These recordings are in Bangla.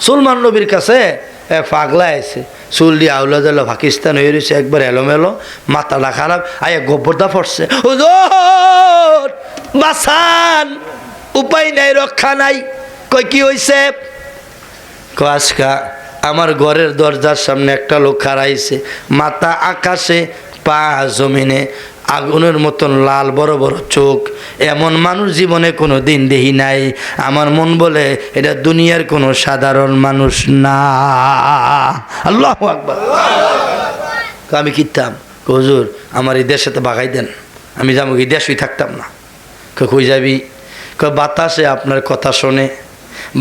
সলমান নবীর কাছে এক পাগলা আছে, চুল দিয়ে আউলা জালা পাকিস্তান হয়ে রয়েছে, একবার এলোমেলো, মাথাটা খারাপ, আয়া গোবরদা পড়ছে, হুজুর বাঁচান, উপায় নাই, রক্ষা নাই। কই কি হয়েছে? আজকা আমার ঘরের দরজার সামনে একটা লোক খাড়াইছে, মাথা আকাশে পা জমিনে, আগুনের মতন লাল বড় বড় চোখ, এমন মানুষ জীবনে কোনো দিন দেখি নাই। আমার মন বলে এটা দুনিয়ার কোনো সাধারণ মানুষ না। আল্লাহু আকবার। আমি কিতাম, হুজুর আমার এই দেশে তো বাগাই দেন, আমি যাবো কি দেশই থাকতাম না। কই যাবি? বাতাসে আপনার কথা শোনে,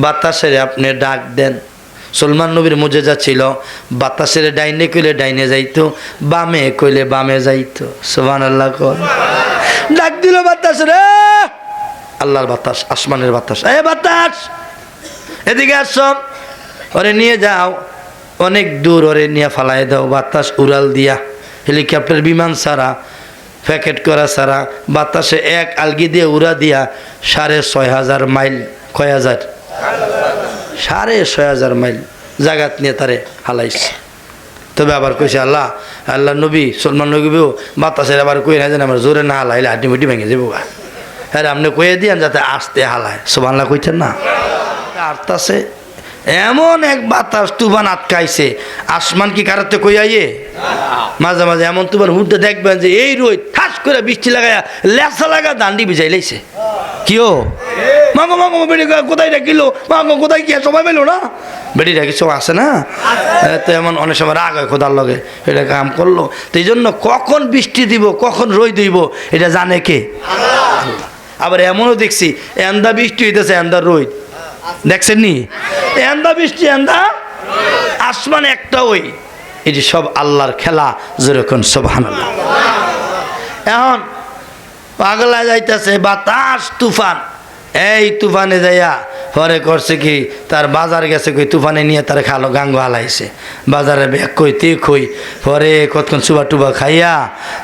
বাতাসের আপনি ডাক দেন। সলমান নবীর মুজেজা ছিল, বাতাসের ডাইনে কইলে ডাইনে যাইতো, বামে কইলে বামে যাইতো। সুবহানাল্লাহ। ডাক দিল বাতাস রে, আল্লাহর বাতাস, আসমানের বাতাস, এ বাতাস এদিকে আসো, ওরে নিয়ে যাও, অনেক দূর ওরে নিয়ে ফালাই দাও। বাতাস উড়াল দিয়া, হেলিকপ্টার বিমান ছাড়া, প্যাকেট করা ছাড়া, বাতাসে এক আলগি দিয়ে উড়া দিয়া 6,500 মাইল, কয় হাজার, 6,500 মাইল জাগাত নিয়ে তারে হালাইছে। তবে আবার কইছে আল্লাহ, আল্লাহ নবী সলমান নবীও বাতাসের আবার কই না যেন আমার জোরে না হালাইলে হাড্ডি মুড্ডি ভেঙে যাবো। হ্যাঁ আপনি কয়ে দিয়েন যাতে আস্তে হালায়। সুবহানাল্লাহ কইছেন না? আরতাছে এমন এক বাতাস তুফান আটকাইছে, আসমান কি কারাতে কই আইয়ে? মাঝে মাঝে এমন তুফান হুডতে দেখবেন যে এই রোদ ঠাস করে বৃষ্টি লাগায়া লেসা লাগা দান্ডি ভিজাই লাইছে। কিও মাগো মাগো বেড়ি কোথায় রাখিল, মাগো কোথায় কি সবাই পেলো না, বেড়ি রাখি সব আসে না। তো এমন অনেক সময় রাগ হয় খোদার লগে, এটা কাম করলো। তো এই জন্য কখন বৃষ্টি দিব কখন রোদ দিব এটা জানে কে? আবার এমনও দেখছি এন্দা বৃষ্টি হইতেছে এন্দা রোদ, দেখছেন নি? এন্দা বৃষ্টি এন্দা আসমান একটা, ওই এটি সব আল্লাহর খেলা। যেরকম সুবহানাল্লাহ। এখন পাগলা যাইতেছে বাতাস তুফান, এই তুফানে যাইয়া পরে করছে কি, তার বাজার গেছে কই, তুফানে নিয়ে তার খালো গাঙ্গ হালাইছে, বাজারে ব্যাগ কই তে কই, পরে কতক্ষণ সুবা টুবা খাইয়া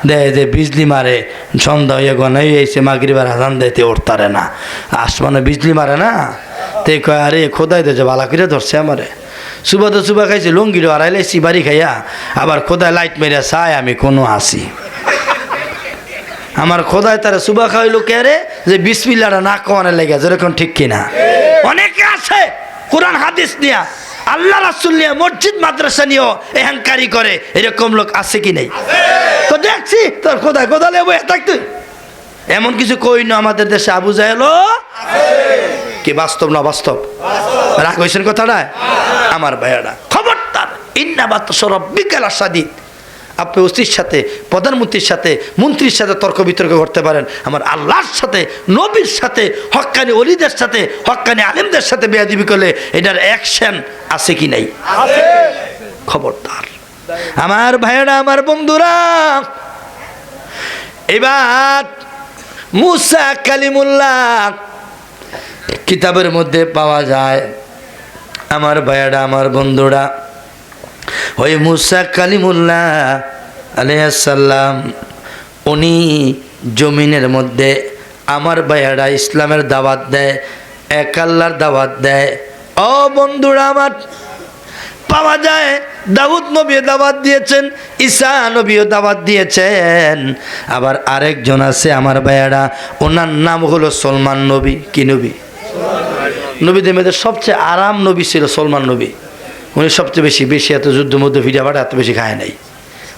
দেয় যে বিজলি মারে, সন্ধ্যা হইয়া গনাই আইছে, মাগরিবার আজান দেয়তে উঠতারে না, আসমানে বিজলি মারে না। তে কয় আরে খোদাই দিয়েছে বালা করে ধরছে আমারে, সুবা তো সুবা খাইছে, লঙ্গিরও হারাইলাইছি বাড়ি খাইয়া, আবার খোদায় লাইট মেরে চাই আমি কোনো আসি। আমার খোদায় তারা সুবা খাওয়াইলো কে রে, যে বিসমিল্লাহটা না কমানোর লেগে। যেরকম ঠিক কিনা? অনেকে আছে কোরআন হাদিস নিয়া, আল্লাহ রাসূল নিয়ে, মসজিদ মাদ্রাসা নিয়েও এহংকারী করে, এরকম লোক আছে কি নাই? তো দেখছি তোর খোদায় খোদা লেবো থাকতে, এমন কিছু কই না আমাদের দেশে। আবু জাহেলও কি বাস্তব না বাস্তব? রাগ হয়েছেন কথাটা? আমার ভাইয়ারা খবরদার, ইন্না বাতাস রাব্বিকা লাশাদীদ। আপনি ওসির সাথে, প্রধানমন্ত্রীর সাথে, মন্ত্রীর সাথে তর্ক বিতর্ক করতে পারেন, আমার আল্লাহর সাথে, নবীর সাথে, হক্কানি ওলিদের সাথে, হক্কানি আলেমদের সাথে বেয়াদবি করলে এটার অ্যাকশন আছে কি নাই? খবরদার আমার ভাইয়েরা, আমার বন্ধুরা। এবার মুসা কালিমুল্লাহ কিতাবের মধ্যে পাওয়া যায়। আমার ভাইয়েরা, আমার বন্ধুরা, ওই মুসা কালিমুল্লাহ আলাইহিস সালাম উনি জমিনের মধ্যে আমার ভাইয়েরা ইসলামের দাওয়াত দেয়, এক আল্লাহর দাওয়াত দেয়। ও বন্ধুরা আমার, পাওয়া যায় দাউদ নবীও দাওয়াত দিয়েছেন, ঈসা নবীও দাওয়াত দিয়েছেন। আবার আরেকজন আছে আমার ভাইয়েরা, ওনার নাম হলো সলমান নবী। কি নবী? নবীদের মধ্যে সবচেয়ে আরাম নবী ছিল সলমান নবী। উনি সবচেয়ে বেশি এত যুদ্ধ মধ্যে ভিড়া ভাড়া এত বেশি খায় নাই।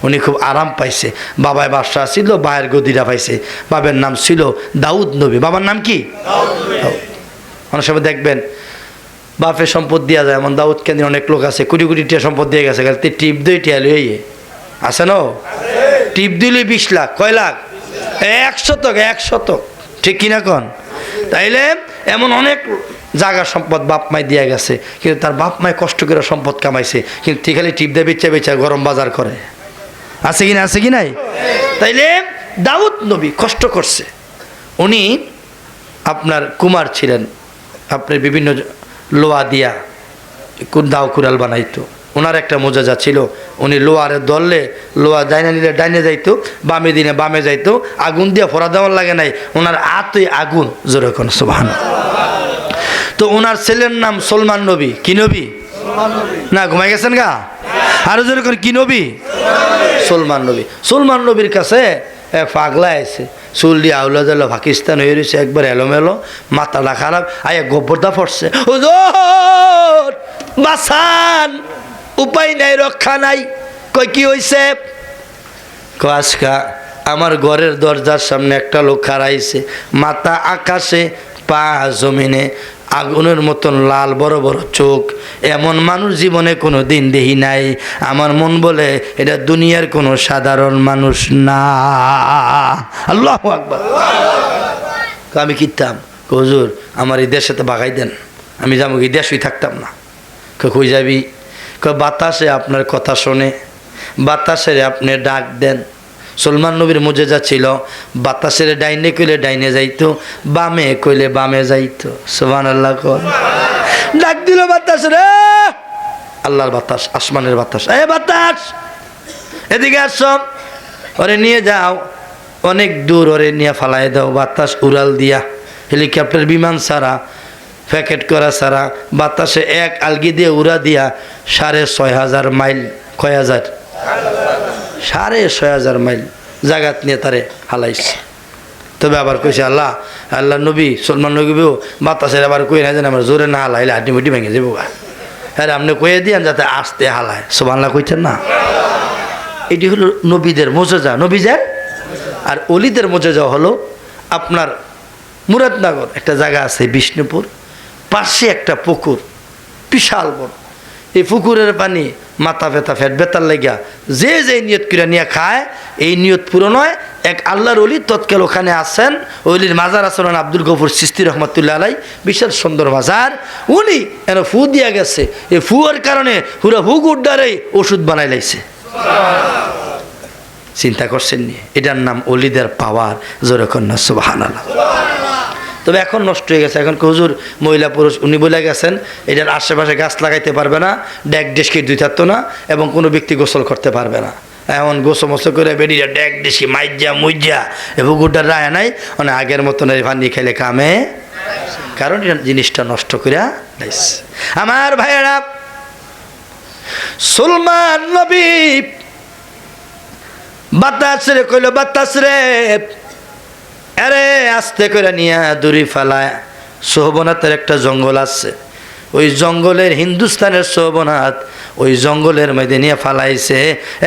উনি খুব আরাম পাইছে। বাবায় বাদশাহ ছিল, বায়ের গদিটা পাইছে। বাবার নাম ছিল দাউদ নবী। বাবার নাম কি? অনেক সময় দেখবেন বাপের সম্পদ দেওয়া যায়, এমন দাউদ কেন্দ্রে অনেক লোক আছে কোটি কোটি টিয়া সম্পদ দিয়ে গেছে, টিপ দিয়ে টিয়া লইয়ে আছে না, টিপ দিলে 20 লাখ, কয় লাখ? 100 ঠিক কিনা কন? তাইলে এমন অনেক জায়গার সম্পদ বাপ মাই দিয়ে গেছে, কিন্তু তার বাপ মায় কষ্ট করে সম্পদ কামাইছে, কিন্তু খালি টিপ দিয়ে বেচা বেচা গরম বাজার করে। আছে কি না? আছে কি নাই? তাইলে দাউদ নবী কষ্ট করছে। উনি আপনার কুমার ছিলেন, আপনার বিভিন্ন লোহা দিয়া দাও কুড়াল বানাইতো। ওনার একটা মোজাজা ছিল, উনি লোহারে দললে লোহা ডাইনে নিলে ডাইনে যাইতো, বামে দিনে বামে যাইতো, আগুন দিয়ে ফোড়া দেওয়ার লাগে নাই, ওনার আতই আগুন। জোরে কোন সুবহানাল্লাহ। তো ওনার ছেলের নাম সলমান নবী। কি নবী? না ঘুমাই গেছেন গা? আরো জোরে করে কি নবী? সলমান নবী। সলমান নবীর কাছে পাগলা আছে, চুল দিয়ে আউলা দিল, পাকিস্তান হয়ে রয়েছে, একবার এলোমেলো, মাথাটা খারাপ, আয়া গোবরদা পড়ছে, হুজুর বাসান, উপায় নাই, রক্ষা নাই। কই কি হইছে? আজকা আমার ঘরের দরজার সামনে একটা লোক খাড়াইছে, মাথা আকাশে, পা জমিনে, আগুনের মতন লাল বড় বড় চোখ। এমন মানুষ জীবনে কোনো দিন দেখি নাই। আমার মন বলে এটা দুনিয়ার কোনো সাধারণ মানুষ না। আল্লাহু আকবার। আমি কিতাম, হুজুর আমার এই দেশে বাগাই দেন, আমি যাবো এই দেশই থাকতাম না। কই যাবি? বাতাসে আপনার কথা শোনে, বাতাসের আপনি ডাক দেন। সলমান নবীর মুজেজা ছিল, বাতাসের ডাইনে কইলে ডাইনে যাইতো, বামে কইলে বামে যাইতো। সুবহানাল্লাহ। ডাক দিল বাতাস রে, আল্লাহর বাতাস, আসমানের বাতাস, এ বাতাস এদিকে আস, ওরে নিয়ে যাও, অনেক দূর ওরে নিয়ে ফালাই দাও। বাতাস উড়াল দিয়া, হেলিকপ্টার বিমান ছাড়া, প্যাকেট করা ছাড়া, বাতাসে এক আলগি দিয়ে উড়া দিয়া 6,500 মাইল, কয় হাজার, 6,500 মাইল জাগাত নিয়ে তারে হালাইছে। তবে আবার কইছে আল্লাহ, আল্লাহ নবী সলমান নবীও বাতাসের আবার কই না, যেন আমার জোরে না হালাইলে হাড্ডি মুটি ভেঙে যাবো। হ্যাঁ আপনি কয়ে দিয়ান যাতে আস্তে হালায়। সুবহানাল্লাহ কইছেন না? এটি হলো নবীদের মোজেজা, নবীদের। আর অলিদের মোজেজা হলো আপনার মুরাদনগর একটা জায়গা আছে বিষ্ণুপুর, পাশে একটা পুকুর বিশাল বড়। এই পুকুরের পানি মাথা ব্যথা, ফেট বেতার লাগিয়া যে যে নিয়ত করে নিয়ে খায়, এই নিয়ত পূরণ হয়। এক আল্লাহর অলি তৎকাল ওখানে আছেন, অলির মাজার আছেন আব্দুল গফুর চিশতি রহমতুল্লাহ আলাই, বিশাল সুন্দর মাজার। উনি এনে ফু দিয়া গেছে, এই ফুয়ের কারণে পুরো পুকুর দ্বারাই ওষুধ বানাই লাইছে। চিন্তা করছেন নি? এটার নাম অলিদের পাওয়ার। জোরে কন্যা সুবহানাল্লাহ। তবে এখন নষ্ট হয়ে গেছে। এখন হুজুর মহিলা পুরুষ উনি বলে গেছেন এটার আশেপাশে গাছ লাগাইতে পারবে না, ড্যাক ডেস্কি দুই থাকতো না, এবং কোনো ব্যক্তি গোসল করতে পারবে না। এমন গোসল মসল করে বেরিয়ে ড্যাক ডেস্কি মাইজা মুইজা এ পুকুরটার রায় নাই, মানে আগের মতন পানি খেলে কামে, কারণ এটা জিনিসটা নষ্ট করে লাইছে। আমার ভাইয়েরা, সলমান নবী বাতাস রে কইল, বাতাস রে আরে আস্তে করে নিয়ে দূরে ফেলায়। সোহবনাথের একটা জঙ্গল আছে, ওই জঙ্গলের, হিন্দুস্তানের সোহবনাথ, ওই জঙ্গলের মধ্যে নিয়ে ফালাইছে।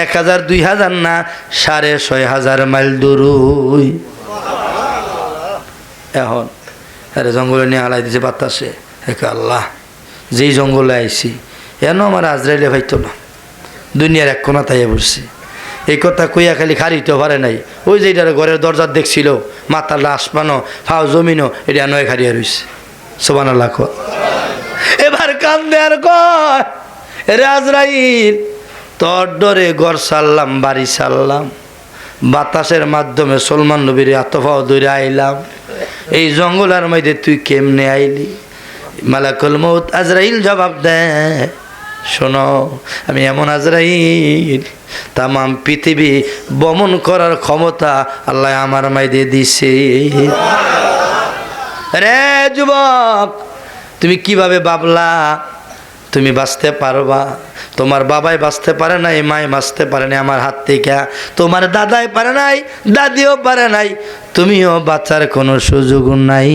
1000 2000 না, 6,500 মাইল দূর। এখন আরে জঙ্গলে নিয়ে হালাই দিছে বাতাসে। আল্লাহ, যেই জঙ্গলে আইছি এন আমার আজরাইলে ভাইতো না, দুনিয়ার এক কোনা তাইয়া বসছি। এই কথা কইয়া খালি খারিতে পারে নাই। ওই যে এটার ঘরের দরজা দেখছিল, মাথার লাশ পানো, ফাও জমিনো, এটা নয় খারিয়া রয়েছে। সুবহানাল্লাহ। এবার কান্দে আর কয়, রে আজরাইল, তোর ডরে ঘর সারলাম, বাড়ি সারলাম, বাতাসের মাধ্যমে সলমান নবীর আতফাও ধরে আইলাম, এই জঙ্গলের মধ্যে তুই কেমনে আইলি? মালাকুল মউত আজরাইল জবাব দেয়, শোনো, আমি এমন আজরাইল, তামাম পৃথিবী বমন করার ক্ষমতা আল্লাহ আমার মাইদে দিছে। রে যুবক, তুমি কিভাবে ভাবলা তুমি বাঁচতে পারবা? তোমার বাবাই বাঁচতে পারে নাই, মায় বাঁচতে পারে নাই আমার হাত থেকে, তোমার দাদাই পারে নাই, দাদিও পারে নাই, তুমিও বাঁচার কোনো সুযোগ নাই।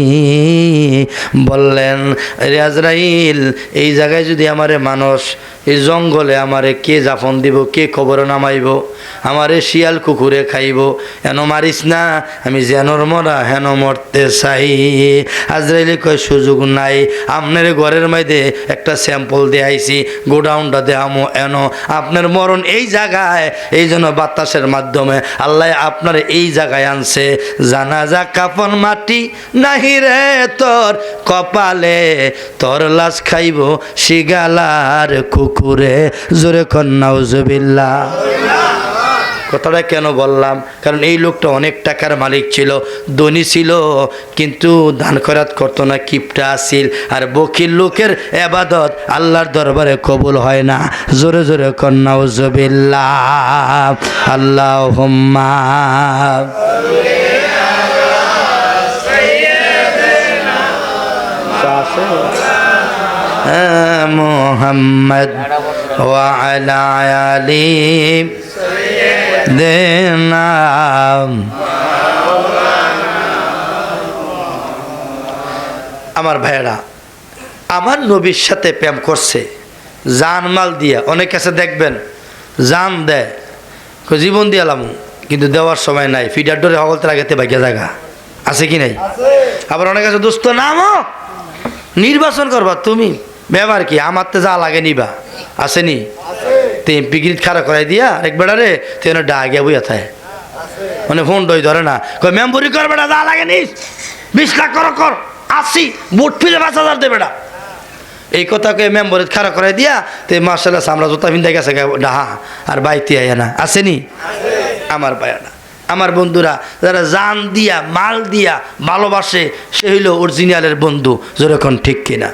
বললেন, রে আজরাইল, এই জায়গায় যদি আমারে মানুষ, এই জঙ্গলে আমারে কে জাফন দিব, কে কবর নামাইব, আমারে শিয়াল কুকুরে খাইব, এন মারিস না, আমি যেনর মরা হেন মরতে চাই। আজরাইলে কয় সুযোগ নাই, আপনার ঘরের মধ্যে একটা স্যাম্পল দেয়াইছি, গোডাউনটা দেয়ামো, এন আপনার মরণ এই জায়গায়, এই জন্য বাতাসের মাধ্যমে আল্লাহ আপনার এই জায়গায় আনছে। জানাজা কাফন মাটি নাহি রে তোর কপালে, তোর লাশ খাইব শিগালার কুকুরে। জোরে কন নাউজুবিল্লাহ। কথাটা কেন বললাম? কারণ এই লোকটা অনেক টাকার মালিক ছিল, ধনী ছিল, কিন্তু দান খয়রাত করতো না, কিপটা আসিল। আর বকিল লোকের ইবাদত আল্লাহর দরবারে কবুল হয় না। জোরে জোরে কন নাউজুবিল্লাহ। আল্লাহুম্মা মুহাম্মদ ওয়া আলা আলি সাইয়্যিদিনা। আমার ভাইয়েরা, আমার নবীর সাথে প্রেম করছে জান মাল দিয়া। অনেক কাছে দেখবেন জান দেয়, জীবন দিয়ালাম, কিন্তু দেওয়ার সময় নাই, ফিডার ডোরে হগলতে লাগাতে বাইকে জায়গা আছে কি নাই? আবার অনেক কাছে দোস্ত নামো নির্বাচন করবা তুমি, ব্যবহার কি আমার তো যা লাগে নিবা, আসেনি? তুই পিকনিক খারাপ করাই দিয়া এক বেড়ারে তুই ডাগিয়া বইয়া থাকে, মানে ফোন ডই ধরে না, কই মেম্বরি কর বেটা, যা লাগে নিস, 20 লাখ কর 80 বুট ফিলে 5,000 দে বেটা। এই কথাকে মেম্বরে খারাপ করাই দিয়া তে মার্শাল্লাহ আমরা জোতা পিন্ধে গেছে ডাহা আর বাইতে আয় না, আসেনি? আমার ভাইয়ারা, আমার বন্ধুরা, যারা জান দিয়া মাল দিয়া ভালোবাসে সে হইল অরিজিনালের বন্ধু, যেরকম ঠিক কিনা?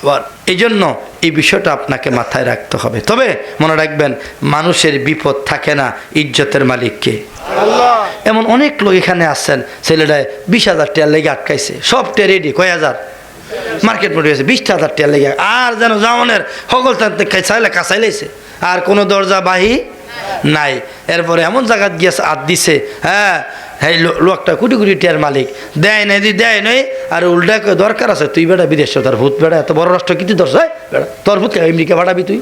আবার এই জন্য এই বিষয়টা আপনাকে মাথায় রাখতে হবে। তবে মনে রাখবেন, মানুষের বিপদ থাকে না, ইজ্জতের মালিককে আল্লাহ। এমন অনেক লোক এখানে আসছেন, ছেলেটায় 20,000 টাকা লেগে আটকাইছে, সবটা রেডি, কয় হাজার মার্কেট মধ্যে গেছে, 20,000 টাকা লেগে, আর যেন জামানের সকল চাইলে কাছাইলেছে, আর কোনো দরজা বাহি নাই। এরপরে এমন জায়গা গিয়েছে আদ দিছে, হ্যাঁ এই লোকটা কোটি কোটি টিয়ার মালিক, দেয় নাই দেয় নাই, আর উল্টা দরকার আছে, তুই বেটা বিদেশ তোর ভূত বেড়া, এত বড় রাষ্ট্র কিছু দর্শ বেড়া, তোর ভূত আমেরিকা ভাড়াবি তুই?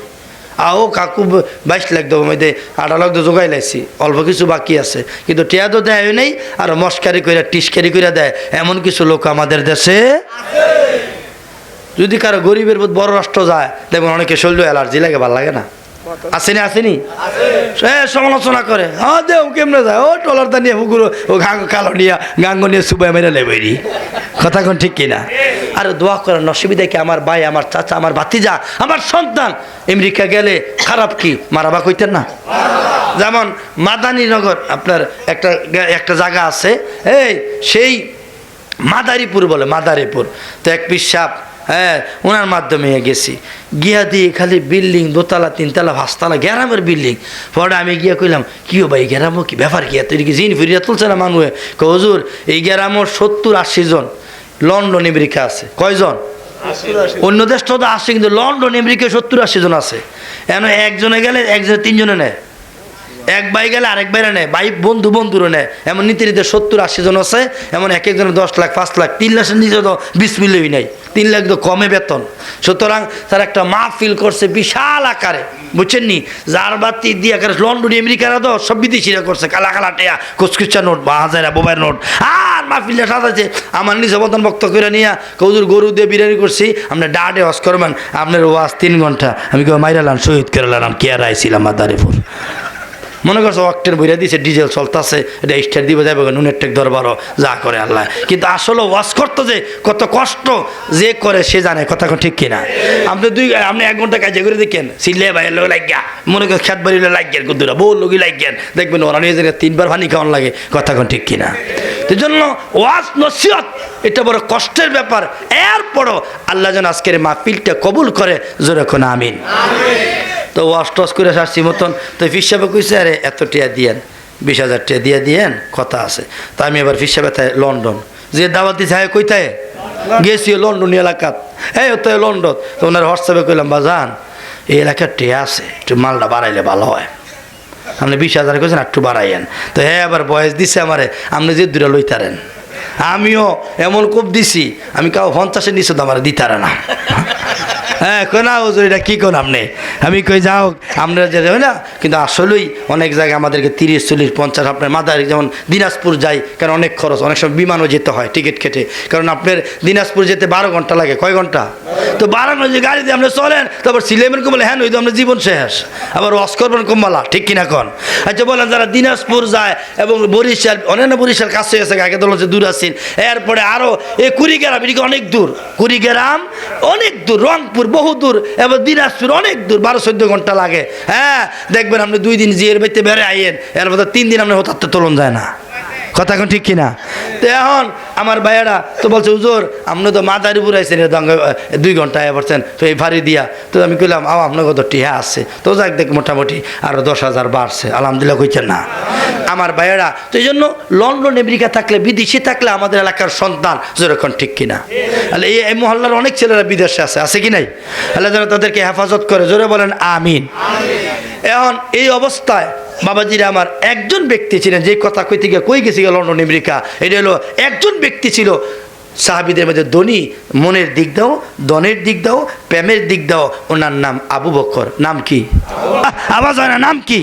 আও কাকু 22 লাখ দেবো, মেয়েদে 18 লাখ জোগাই লাইছি, অল্প কিছু বাকি আছে, কিন্তু টিয়া তো দেয় নেই, আর মস্কারি করে টিস্কারি করে দেয়, এমন কিছু লোক আমাদের দেশে। যদি কারো গরিবের বড় রাষ্ট্র যায় দেখবেন অনেকে শৈল অ্যালার্জি লাগে, ভালো লাগে না, আসেনি? আসেনি? সমালোচনা করে, হ্যাঁ দেও কেমনে যায়, ও টলারটা নিয়ে পুকুরো, ও কালো নিয়ে গাঙ্গ নিয়ে সুবাই মেরে লেবেরি, কথা কোন ঠিক কিনা? আর দোয়া করার অসুবিধা কি? আমার ভাই, আমার চাচা, আমার ভাতিজা, আমার সন্তান আমেরিকা গেলে খারাপ কি মারাবা কইতেন না? যেমন মাদানীনগর আপনার একটা জায়গা আছে, এই সেই মাদারীপুর বলে, মাদারীপুর, তো এক পিসাব, হ্যাঁ ওনার মাধ্যমে গেছি, গিয়া দিয়ে খালি বিল্ডিং, 2 তলা 3 তলা 5 তলা গ্রামের বিল্ডিং। পরে আমি গিয়া কইলাম, কিও ভাই গ্রামও কি ব্যাপার, কি তুই কি জিন ফিরিয়া তুলছে না মানুষে? হুজুর এই গ্রামের 70-80 জন লন্ডন আমেরিকা আছে। কয়জন? অন্য দেশ তো আসছে, কিন্তু লন্ডন আমেরিকা 70-80 জন আছে। এন একজনে গেলে একজনে 3 জনে নেয়, এক ভাই গেলে আরেক বাইরে নেয়, ভাই বন্ধুরও নেয়, এমন নীতি 70-80 জন আছে। এমন এক একজনের 10 লাখ 5 লাখ 3 লাখের নিচে তো 20 মিলিয়নই নাই, 3 লাখ তো কমে বেতন। সুতরাং তারা একটা মাহফিল করছে বিশাল আকারে, বুঝছেন নি? যার বাতি দিয়ে আকারে লন্ডন আমেরিকারা তো সব বিদেশিরা করছে, কালা কালা টেয়া, কুচকুচা নোট বা হাজারা বোবাইয়ের নোট, আর মাহফিলটা সাজাচ্ছে। আমার নিজে বতন বক্ত করে নিয়ে কৌজুর গরু দিয়ে বিরিয়ানি করছি, আপনার ডাডে হস করবেন, আপনার ওয়াজ 3 ঘন্টা, আমি কেউ মাইরালাম শহীদ করে লাম, কে আর আইছিলাম মাদারীপুর। মনে করছো অক্টের বইরা দিয়েছে, ডিজেল চলতেছে, এটা স্টার দিবে যাবে, নুনের টেক দরবারও যা করে আল্লাহ। কিন্তু আসলে ওয়াজ করতে যে কত কষ্ট যে করে সে জানে, কথা ঠিক কিনা? আপনি 1 ঘন্টা কাজে করে দেখেন, সিলে বাইরে লোক লাগিয়া, মনে করেন খেত বাড়ি লাগেন, কুদুরা বউ লোকই লাগেন, দেখবেন ওরা নিয়ে 3বার পানি খাওয়ান লাগে, কথা ঠিক কিনা? এই জন্য ওয়াজ নসিহত এটা বড় কষ্টের ব্যাপার। এরপরও আল্লাহ যেন আজকের মাহফিলটা কবুল করে, জোরে কোন আমিন। তো ওয়াশ টস করে আসছি মতন, তো ফির সাহেব কইছে, আরে এত টিয়া দিয়েন, 20,000 টাকা দিয়ে দিয়েন, কথা আছে। তো আমি এবার ফির সাহেব লন্ডন যে দাওয়াত দিচ্ছে, হ্যাঁ কইতায় গেছি লন্ডন এলাকাত, হ্যাঁ তো লন্ডন। তো ওনার হোয়াটসঅ্যাপে কইলাম, বাজান এই এলাকার টিয়া আছে, একটু মালটা বাড়াইলে ভালো হয়, আপনি 20,000 কইছেন, একটু বাড়াইয়েন। তো হ্যাঁ আবার বয়স দিছে আমারে, আপনি যে 2টা লইতারেন। আমিও এমন কোপ দিছি, আমি কাউ 50-এর নিচে তো আমার দিতারে না। হ্যাঁ কোনা হুজুর এটা কী কোন আপনি? আমি কই যাও আমরা যে হয় না, কিন্তু আসলেই অনেক জায়গায় আমাদেরকে 30-40-50 আপনার মাদারীপুর যেমন দিনাজপুর যাই, কারণ অনেক খরচ, অনেক সময় বিমানও যেতে হয় টিকিট কেটে, কারণ আপনার দিনাজপুর যেতে 12 ঘন্টা লাগে। কয় ঘন্টা? তো 12 ঘন্টা যে গাড়ি দিয়ে আপনি চলেন, তারপর সিলেমেন কমলে হ্যাঁ ওই তো আপনার জীবন শেষ, আবার ওয়াশ করবেন কমলা, ঠিক কিনা কন? আচ্ছা বলেন, যারা দিনাজপুর যায় এবং বরিশাল, অন্যান্য বরিশাল কাছে হয়েছে, আগে তো হচ্ছে দূর আছেন, এরপরে আরও এই কুড়িগ্রাম, এদিকে অনেক দূর, কুড়িগ্রাম অনেক দূর, রংপুর বহু দূর, এবার দিনাজপুর অনেক দূর, 12-14 ঘন্টা লাগে। হ্যাঁ দেখবেন আপনি 2 দিন জিয়ের বাইতে বেড়ে আইয়েন, এর মধ্যে 3 দিন আপনি হতাতে তোলন যায় না। কথা এখন ঠিক কিনা? তো এখন আমার ভাইয়েরা তো বলছে হুজুর আপনি তো মাথার উপর আইসেন 2 ঘন্টা আয়া পড়ছেন তো এই ভারী দিয়া। তো আমি কইলাম আপনার কত টিহা আছে? তো যাক দেখ মোটামুটি আরও 10,000 বাড়ছে, আলহামদুলিল্লাহ কইছেন না আমার ভাইয়েরা? তো এই জন্য লন্ডন আমেরিকা থাকলে, বিদেশে থাকলে আমাদের এলাকার সন্তান যেরকম ঠিক কিনা? তাহলে এই মহল্লার অনেক ছেলেরা বিদেশে আছে কি নাই? আল্লাহ যেন তাদেরকে হেফাজত করে, জোরে বলেন আমিন। এখন এই অবস্থায় বাবাজিরা আমার একজন ব্যক্তি ছিলেন, যে কথা কইতে গিয়ে কই গেছি লন্ডন আমেরিকা, এটা হলো একজন ব্যক্তি ছিল সাহাবীদের মধ্যে ধনী, মনের দিক দাও, দনের দিক দাও, প্রেমের দিক দাও, ওনার নাম আবু বকর। নাম কি? আওয়াজ হয় না? নাম কি?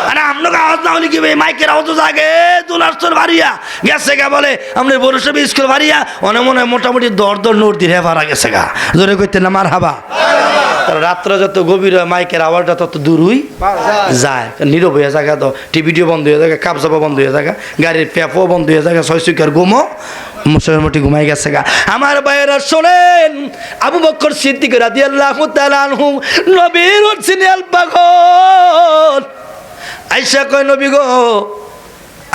আরে আপনাকে আওয়াজ না হলে কি মাইকের আওয়াজ জাগে দুলার ভারিয়া গেছে গা বলে আপনার বরুসবি স্কুল ভারিয়া অনেক মনে হয় মোটামুটি দর নোট দিয়ে হেফারা গেছে গা, জোরে কইতেন না মার হাবা। রাত্র যত গভীর হয় মাইকের আওয়াজটা তত দূরই যায়, নীরব হয়ে জায়গা, তো টিভিটিও বন্ধ হয়ে যায়, কাপচাপা বন্ধ হয়ে যায়, গাড়ির পেপও বন্ধ হয়ে যায়, 6 চুকের ঘুমো মোটামুটি ঘুমাই গেছে গা। আমার ভাইয়েরা শোনেন, আবু বকর সিদ্দিক রাদিয়াল্লাহু তাআলা আনহু নবীর সিরিয়াল পাগল। আয়েশা কয় নবী গো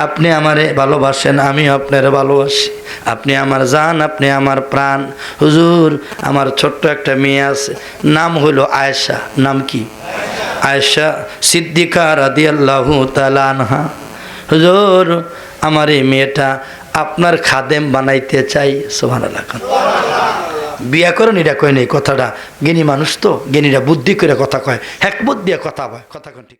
আপনি আমারে ভালোবাসেন, আমি আপনারে ভালোবাসি, আপনি আমার জান, আপনি আমার প্রাণ। হুজুর আমার ছোট্ট একটা মেয়ে আছে, নাম হলো আয়েশা। নাম কি? আয়েশা সিদ্দিকা রাদিয়াল্লাহু তাআলা আনহা। হুজুর আমার এই মেয়েটা আপনার খাদেম বানাইতে চাই। সুবহানাল্লাহ। বিয়া করেন এটা কয় নেই কথাটা, জ্ঞানী মানুষ তো, জ্ঞানীরা বুদ্ধি করে কথা কয়, হ্যাকমত দিয়ে কথা কয়, কথা কোন ঠিক।